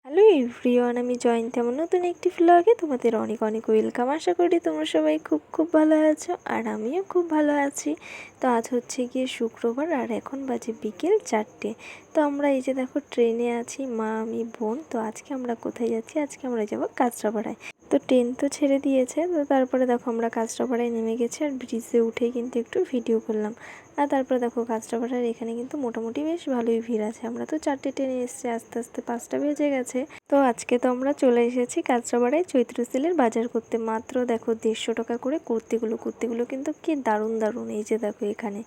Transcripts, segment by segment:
Hello everyone, আমি জয়ন্তী। আমার নতুন একটি ব্লগে তোমাদের অনেক অনেক ওয়েলকাম। আশা করি তোমরা সবাই খুব ভালো আছো, আর আমিও খুব ভালো আছি। তো আজ হচ্ছে গিয়ে শুক্রবার, আর এখন বাজে বিকেল 4টে। তো আমরা এই যে দেখো ট্রেনে আছি, মা, আমি, বোন। তো আজকে আমরা কোথায় যাচ্ছি? আজকে আমরা যাবো কাঁচরাপাড়ায়। তো ট্রেন তো ছেড়ে দিয়েছে, তো তারপরে দেখো আমরা কাঁচরাপাড়ায় নেমে গেছি, আর ব্রিজে উঠে কিন্তু একটু ভিডিও করলাম। আর তারপরে দেখো কাঁচরাপাড়ার এখানে কিন্তু মোটামুটি বেশ ভালোই ভিড় আছে। আমরা তো 4টে ট্রেনে এসেছি, আস্তে আস্তে 5টা বেজে গেছে। তো আজকে তো আমরা চলে এসেছি কাঁচরাপাড়ায় চৈত্র সেলের বাজার করতে। মাত্র দেখো 150 টাকা করে কুর্তিগুলো কিন্তু কি দারুণ দারুণ। এই যে দেখো এখানে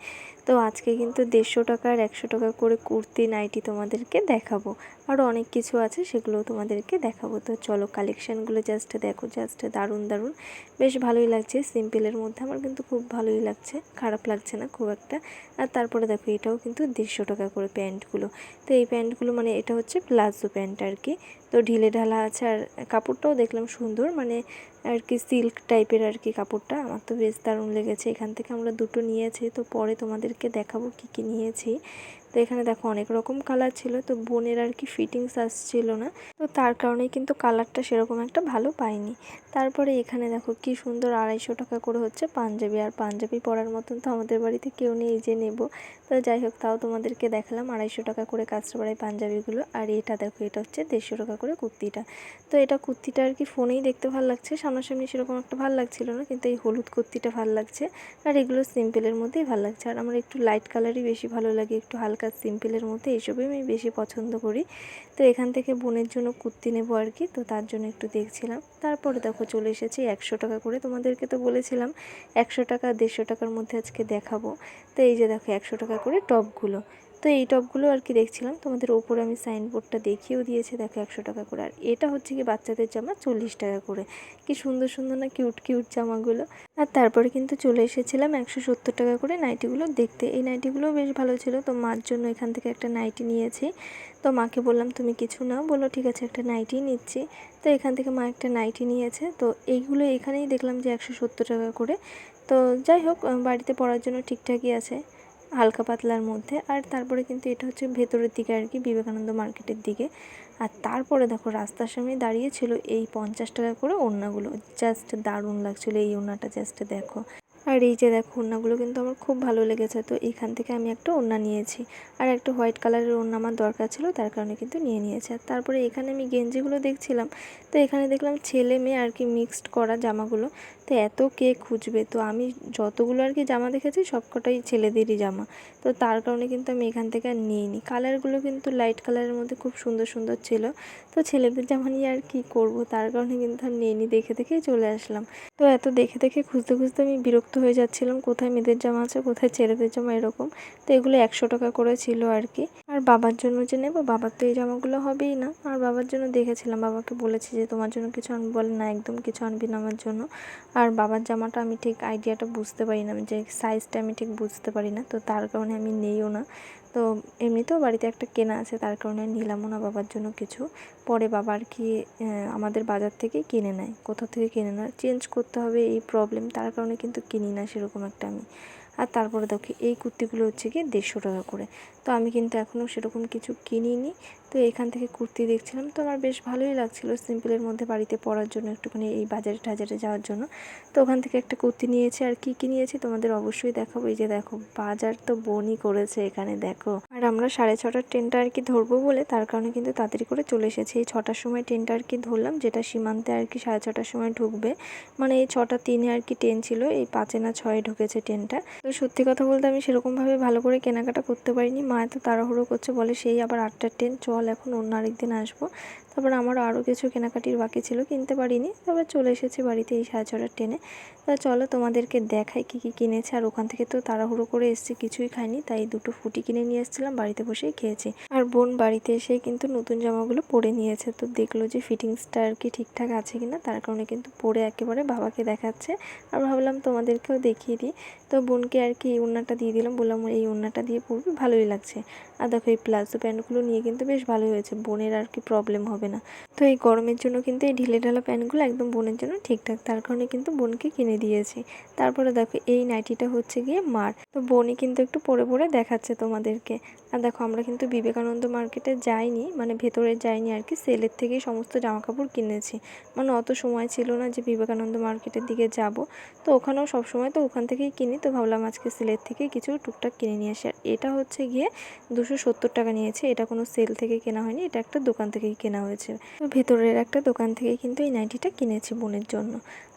তো আজকে কিন্তু 150 টাকা আর 100 টাকা করে কুর্তি, নাইটি তোমাদেরকে দেখাবো। আরও অনেক কিছু আছে, সেগুলোও তোমাদেরকে দেখাবো। তো চলো, কালেকশানগুলো জাস্ট দেখো, জাস্ট দারুণ দারুণ, বেশ ভালোই লাগছে। সিম্পলের মধ্যে আমার কিন্তু খুব ভালোই লাগছে, খারাপ লাগছে না খুব একটা। আর তারপরে দেখো এটাও কিন্তু 150 টাকা করে প্যান্টগুলো। তো এই প্যান্টগুলো মানে এটা হচ্ছে প্লাজো প্যান্ট আর কি। তো ঢিলে ঢালা আছে, আর কাপড়টাও দেখলাম সুন্দর, মানে আর কি সিল্ক টাইপের আর কি কাপড়টা। আমার তো বেশ দারুণ লেগেছে। এখান থেকে আমরা দুটো নিয়েছি, তো পরে তোমাদেরকে দেখাবো কি কি নিয়েছি। তো এখানে দেখো অনেক রকম কালার ছিল, তো বোনের আর কি ফিটিংস আসছিল না, তো তার কারণেই কিন্তু কালারটা সেরকম একটা ভালো পাইনি। তারপরে এখানে দেখো কি সুন্দর 250 টাকা করে হচ্ছে পাঞ্জাবি। আর পাঞ্জাবি পরার মতন তো আমাদের বাড়িতে কেউ নেই যে নেব। তো যাই হোক, তাও তোমাদেরকে দেখালাম 250 টাকা করে কাঁচরাপাড়ায় পাঞ্জাবিগুলো। আর এটা দেখো, এটা হচ্ছে 150 টাকা করে কুর্তিটা। তো এটা কুর্তিটা আর কি ফোনেই দেখতে ভালো লাগছে, সামনাসামনি সেরকম একটা ভালো লাগছিল না, কিন্তু এই হলুদ কুর্তিটা ভালো লাগছে। আর এগুলো সিম্পলের মধ্যেই ভালো লাগছে। আর আমার একটু লাইট কালারই বেশি ভালো লাগে, একটু হালকা সিম্পলের মধ্যে এইসবই আমি বেশি পছন্দ করি। তো এখান থেকে বোনের জন্য কুর্তি নেবো আর কি, তো তার জন্য একটু দেখছিলাম। তারপরে দেখো চলে এসেছি 100 টাকা করে। তোমাদেরকে তো বলেছিলাম 100 টাকা 150 টাকার মধ্যে আজকে দেখাবো। তো এই যে দেখো 100 টাকা করে টপগুলো। তো এই টপগুলো আর কি দেখছিলাম, তোমাদের ওপরে আমি সাইনবোর্ডটা দেখিয়েও দিয়েছি। দেখো 100 টাকা করে। আর এটা হচ্ছে কি বাচ্চাদের জামা, 40 টাকা করে। কি সুন্দর সুন্দর না, কিউট কিউট জামাগুলো। আর তারপরে কিন্তু চলে এসেছিলাম 170 টাকা করে নাইটিগুলো দেখতে। এই নাইটিগুলোও বেশ ভালো ছিল, তো মার জন্য এখান থেকে একটা নাইটি নিয়েছি। তো মাকে বললাম তুমি কিছু নাও, বললো ঠিক আছে একটা নাইটি নিচ্ছি। তো এখান থেকে মা একটা নাইটি নিয়েছে। তো এইগুলো এখানেই দেখলাম যে 170 টাকা করে। তো যাই হোক, বাড়িতে পরার জন্য ঠিকঠাকই আছে, হালকা পাতলার মধ্যে। আর তারপরে কিন্তু এটা হচ্ছে ভেতরের দিকে আর কি, বিবেকানন্দ মার্কেটের দিকে। আর তারপরে দেখো রাস্তার সামনে দাঁড়িয়ে ছিল এই 50 টাকা করে ওড়নাগুলো। জাস্ট দারুণ লাগছিলো এই ওড়নাটা, জাস্ট দেখো। আর এই যে দেখো ওড়নাগুলো কিন্তু আমার খুব ভালো লেগেছে। তো এখান থেকে আমি একটা ওড়না নিয়েছি, আর একটা হোয়াইট কালারের ওড়না আমার দরকার ছিল, তার কারণে কিন্তু নিয়েছি। আর তারপরে এখানে আমি গেঞ্জিগুলো দেখছিলাম, তো এখানে দেখলাম ছেলে মেয়ে আর কি মিক্সড করা জামাগুলো। তো এত কে খুঁজবে, তো আমি যতগুলো আর কি জামা দেখেছি সবকটাই ছেলেদেরই জামা। তো তার কারণে কিন্তু আমি এখান থেকে আর নিইনি। কালারগুলো কিন্তু লাইট কালারের মধ্যে খুব সুন্দর সুন্দর ছিল। তো ছেলেদের জামা নিয়ে আর কি করব, তার কারণে কিন্তু আর নিইনি, দেখে দেখেই চলে আসলাম। তো এত দেখে দেখে খুঁজতে খুঁজতে আমি বিরক্ত হয়ে যাচ্ছিলাম, কোথায় মেয়েদের জামা আছে কোথায় ছেলেদের জামা এরকম। তো এগুলো 100 টাকা করে ছিল আর কি। আর বাবার জন্য যে নেবো, বাবার তো এই জামাগুলো হবেই না। আর বাবার জন্য দেখেছিলাম, বাবাকে বলেছি যে তোমার জন্য কিছু আনবো, বলে না একদম কিছু আনবি না আমার জন্য। আর বাবার জামাটা আমি ঠিক আইডিয়াটা বুঝতে পারি না, যে সাইজটা আমি ঠিক বুঝতে পারি না, তো তার কারণে আমি নেইও না। তো এমনিতেও বাড়িতে একটা কেনা আছে, তার কারণে নিলামও না বাবার জন্য কিছু। পরে বাবা আর কি আমাদের বাজার থেকেই কিনে নেয়, কোথাও থেকে কিনে নেয়, চেঞ্জ করতে হবে এই প্রবলেম, তার কারণে কিন্তু কিনি না সেরকম একটা আমি। আর তারপরে দেখি এই কুর্তিগুলো হচ্ছে কি 150 টাকা করে। তো আমি কিন্তু এখনও সেরকম কিছু কিনিনি। তো এখান থেকে কুর্তি দেখছিলাম, তো আমার বেশ ভালোই লাগছিলো সিম্পলের মধ্যে বাড়িতে পরার জন্য, একটুখানি এই বাজারে টাজারে যাওয়ার জন্য। তো ওখান থেকে একটা কুর্তি নিয়েছি। আর কি নিয়েছি তোমাদের অবশ্যই দেখাবো। এই যে দেখো বাজার তো বোনই করেছে এখানে, দেখো। আর আমরা 6:30টার ট্রেনটা আর কি ধরবো বলে, তার কারণে কিন্তু তাড়াতাড়ি করে চলে এসেছি। এই 6টার সময় ট্রেনটা আর কি ধরলাম, যেটা সীমান্তে আর কি 6:30টার সময় ঢুকবে। মানে এই 6:03-এ আর কি ট্রেন ছিল, এই 5-এ না 6-এ ঢুকেছে ট্রেনটা। তো সত্যি কথা বলতে আমি সেরকমভাবে ভালো করে কেনাকাটা করতে পারিনি। মা এত তাড়াহুড়ো করছে, বলে সেই আবার 8টার ট্রেন, চল এখন অন্য আরেকদিন আসবো। তারপর আমারও আরও কিছু কেনাকাটির বাকি ছিল, কিনতে পারিনি। তারপর চলে এসেছি বাড়িতে এই 6:30টার ট্রেনে। তা চলো তোমাদেরকে দেখাই কী কী কিনেছে। আর ওখান থেকে তো তাড়াহুড়ো করে এসেছি, কিছুই খাইনি, তাই দুটো ফুটি কিনে নিয়ে এসেছিলাম, বাড়িতে বসেই খেয়েছি। আর বোন বাড়িতে এসেই কিন্তু নতুন জামাগুলো পরে নিয়েছে, তো দেখলো যে ফিটিংসটা আর কি ঠিকঠাক আছে কিনা, তার কারণে কিন্তু পরে একেবারে বাবাকে দেখাচ্ছে। আর ভাবলাম তোমাদেরকেও দেখিয়ে দিই। তো বোনকে আর কি এই ওড়নাটা দিয়ে দিলাম, বললাম এই ওড়নাটা দিয়ে পরবি, ভালোই লাগছে। আর দেখো এই প্লাজো প্যান্টগুলো নিয়ে কিন্তু বেশ ভালোই হয়েছে, বোনের আর কি প্রবলেম হবে হবে না। তো এই গরমের জন্য কিন্তু এই ঢিলে ঢালা প্যান্টগুলো একদম বোনের জন্য ঠিকঠাক, তার কারণে কিন্তু বোনকে কিনে দিয়েছি। তারপরে দেখো এই নাইটিটা হচ্ছে গিয়ে মার, তো বোনই কিন্তু একটু পরে পরে দেখাচ্ছে তোমাদেরকে। আর দেখো আমরা কিন্তু বিবেকানন্দ মার্কেটে যাইনি, মানে ভেতরে যাইনি আর কি, সেলের থেকেই সমস্ত জামা কাপড় কিনেছি। মানে অত সময় ছিল না যে বিবেকানন্দ মার্কেটের দিকে যাব, তো ওখানেও সবসময় তো ওখান থেকেই কিনি, তো ভাবলাম আজকে সেলের থেকে কিছু টুকটাক কিনে নিয়ে আসি। আর এটা হচ্ছে গিয়ে 270 টাকা নিয়েছে, এটা কোনো সেল থেকে কেনা হয়নি, এটা একটা দোকান থেকেই কেনা হয়েছে। তো ভেতরের একটা দোকান থেকে কিন্তু এই নাইটিটা কিনেছি বোনের জন্য।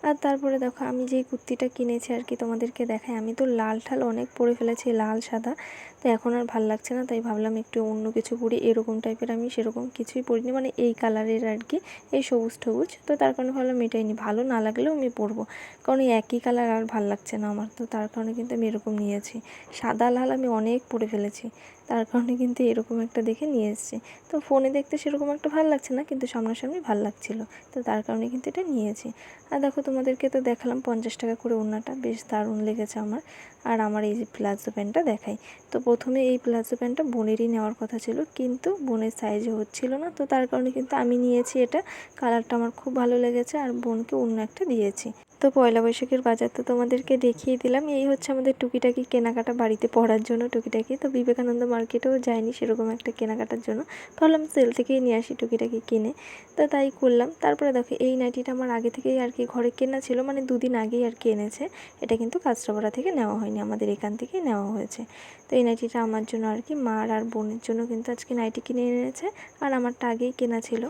আর তারপরে দেখো আমি যেই কুর্তিটা কিনেছি আর কি তোমাদেরকে দেখাই, আমি তো লাল ঠাল অনেক পরে ফেলেছি, লাল সাদা, তো এখন আর ভাল লাগছে না, তাই ভাবলাম একটু অন্য কিছু পরি। এরকম টাইপের আমি সেরকম কিছুই পরিনি, মানে এই কালারের আর কি, এই সবুজ সবুজ, তো তার কারণে ভাবলাম এটাই নি, ভালো না লাগলেও আমি পরবো, কারণ এই একই কালার আর ভাল লাগছে না আমার, তো তার কারণে কিন্তু আমি এরকম নিয়েছি। সাদা লাল আমি অনেক পরে ফেলেছি, তার কারণে কিন্তু এরকম একটা দেখে নিয়ে এসেছি। তো ফোনে দেখতে সেরকম একটা ভালো লাগছে না, কিন্তু সামনাসামনি ভালো লাগছিলো, তো তার কারণে কিন্তু এটা নিয়েছি। আর দেখো তোমাদেরকে তো দেখালাম 50 টাকা করে ওড়নাটা, বেশ দারুণ লেগেছে আমার। আর আমার এই যে প্লাজো প্যান্টটা দেখাই, তো প্রথমে এই প্লাজো প্যান্টটা বোনেরই নেওয়ার কথা ছিল, কিন্তু বোনের সাইজে হচ্ছিল না, তো তার কারণে কিন্তু আমি নিয়েছি এটা। কালারটা আমার খুব ভালো লেগেছে, আর বোনকে অন্য একটা দিয়েছি। তো পয়লা বৈশাখের বাজার তো তোমাদেরকে দেখিয়ে দিলাম, এই হচ্ছে আমাদের টুকিটাকি কেনাকাটা বাড়িতে পরার জন্য টুকিটাকি। তো বিবেকানন্দ মার্কেটেও যাইনি সেরকম একটা কেনাকাটার জন্য, ভাবলাম সেল থেকেই নিয়ে আসি টুকিটাকি কিনে, তো তাই করলাম। তারপরে দেখো এই নাইটিটা আমার আগে থেকেই আর কি ঘরে কেনা ছিল, মানে 2 দিন আগেই আর কি এনেছে, এটা কিন্তু কাঁচরাপাড়া থেকে নেওয়া হয়নি, আমাদের এখান থেকেই নেওয়া হয়েছে। তো এই নাইটিটা আমার জন্য আর কি, মার আর বোনের জন্য কিন্তু আজকে নাইটি কিনে এনেছে, আর আমারটা আগেই কেনা ছিল।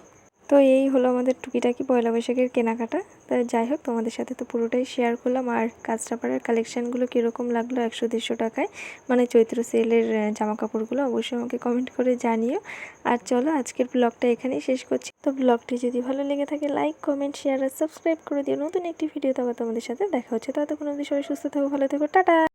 তো এই হলো আমাদের টুকিটাকি পয়লা বৈশাখের কেনাকাটা। তো যাই হোক তোমাদের সাথে তো পুরোটাই শেয়ার করলাম। আর কাঁচরাপাড়ার কালেকশানগুলো কীরকম লাগলো 100-150 টাকায়, মানে চৈত্র সেলের জামা কাপড়গুলো, অবশ্যই আমাকে কমেন্ট করে জানিও। আর চলো আজকের ব্লগটা এখানেই শেষ করছি। তো ব্লগটি যদি ভালো লেগে থাকে লাইক কমেন্ট শেয়ার আর সাবস্ক্রাইব করে দিও। নতুন একটি ভিডিওতে আবার তোমাদের সাথে দেখা হচ্ছে, ততক্ষণ অবধি সবাই সুস্থ থাকো, ভালো থেকো, টাটা।